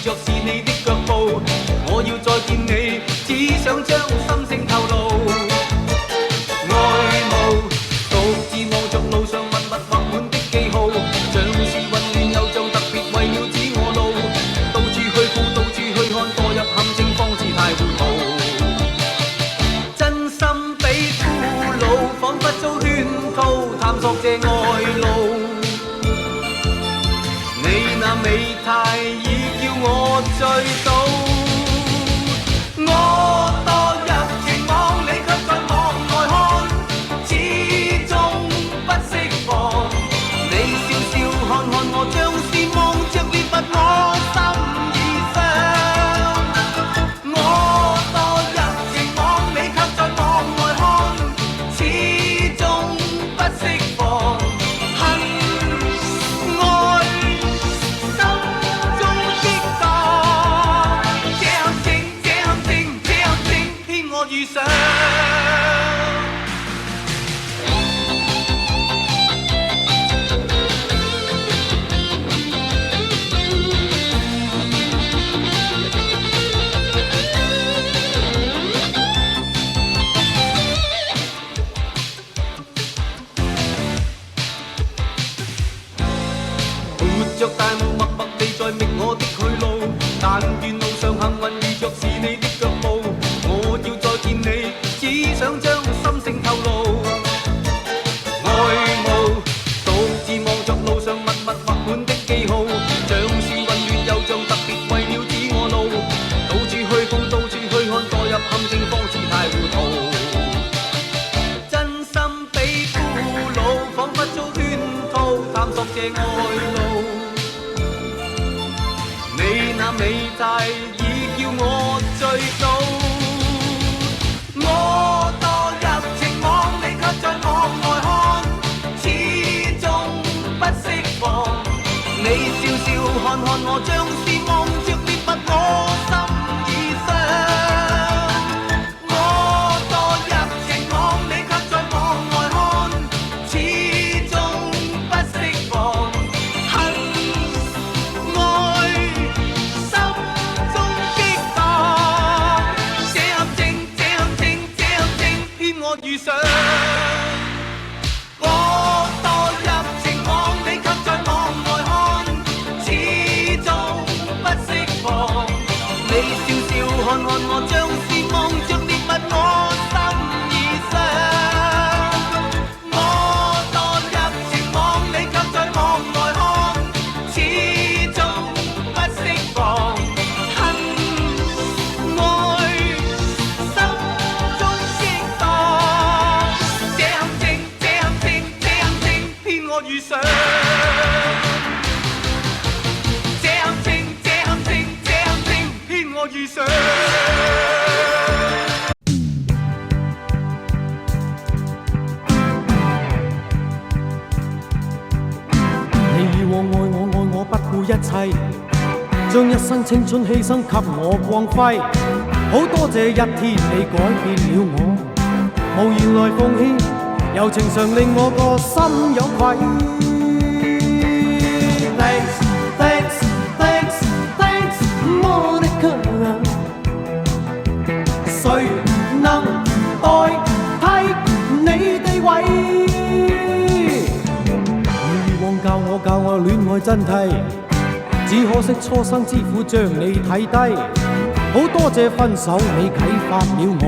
若是你的腳步，我要再見你，只想將心聲透露。愛慕獨自望着路上密密畫滿的記號，像是混亂又像特別為了指我路，到處去顧，到處去看，墮入陷阱方知太糊塗。真心比俘虜，彷彿遭圈套，探索這愛路。你那美態已叫我醉倒，我墮入情網，你卻在網外看，始終不釋放。你笑笑看看我，像是望着獵物，我心已傷。我墮入情網，你卻在網外看，始終不釋放。恨愛心中激盪，這陷阱，這陷阱，這陷阱，偏我遇上。活着大霧，默默地在覓我的去路，但願路上幸運遇着是你的腳步，我要再見你，只想將心聲透露。愛慕獨自望着路上密密畫滿的記號，像是混亂又像特別為了指我路，到處去顧，到處去看，墮入陷阱方知太糊塗。真心比俘虜，彷彿遭圈套，探索這愛路。你那美態已叫我醉倒，我墮入情網，你卻在網外看，始終不釋放。你笑笑看看我，像是望着獵物，我心已傷。我墮入情網，你卻在網外看，始終不釋放。恨愛心中激盪，這陷阱，這陷阱，這陷阱，偏我遇上。我墮入情網，你卻在網外看，始終不釋放。你笑笑看看我，像是望着獵物，我心已傷。我墮入情網，你卻在網外看，始終不釋放。恨愛心中激盪，這陷阱，這陷阱，這陷阱，偏我遇上。這陷阱，這陷阱，這陷阱，偏我遇上。你以往愛我愛我不顧一切，將一生青春犧牲給我光輝。好多謝一天你改變了我，無言來奉獻，柔情常令我個心有愧。Thanks, thanks, thanks, thanks, Monica。誰能代替你地位？以往教我戀愛真諦，只可惜初生之苦將你睇低。好多謝分手你啟發了我，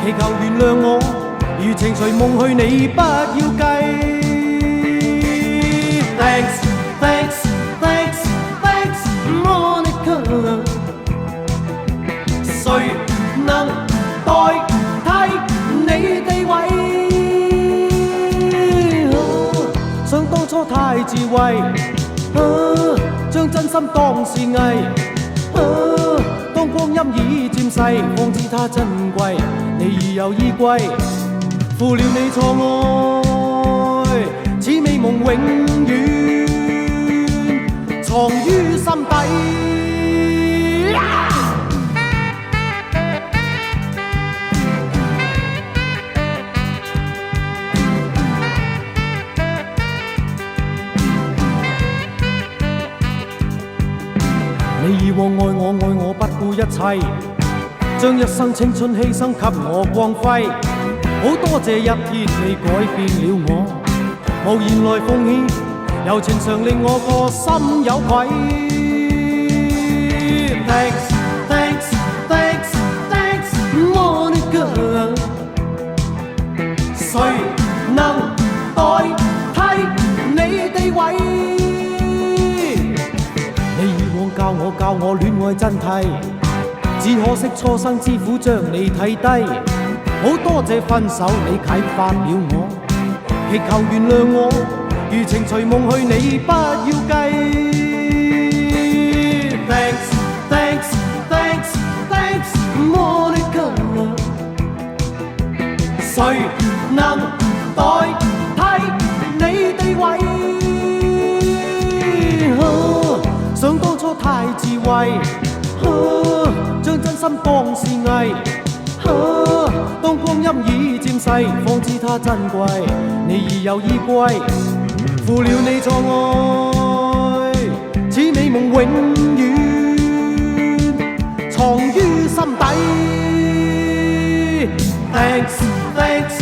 祈求原諒我，如情隨夢去你不要計。Thanks, thanks, thanks, thanks, Monica。誰能代替你地位？想當初太智慧，將真心當是藝。當光陰已漸逝，方知它珍貴。你已有依歸，負了你錯愛，此美夢永遠藏於心底。你以往一切，將一生青春犧牲給我光輝。好多謝一天你改變了我，無言來奉獻，柔情常令我個心有愧。Thanks, thanks, thanks, thanks, Monica。誰能代替你地位？你以往教我戀愛真諦，只可惜初生之苦將你睇低。好多謝分手你啟發了我，祈求原諒我，餘情隨夢去你不要計。Thanks, thanks, thanks, thanks, Monica。誰能代替你地位？想當初太智慧，將真心當是藝。當光陰已漸逝，方知它珍貴。你已有依歸，負了你錯愛，此美夢永遠藏於心底。Thanks, thanks。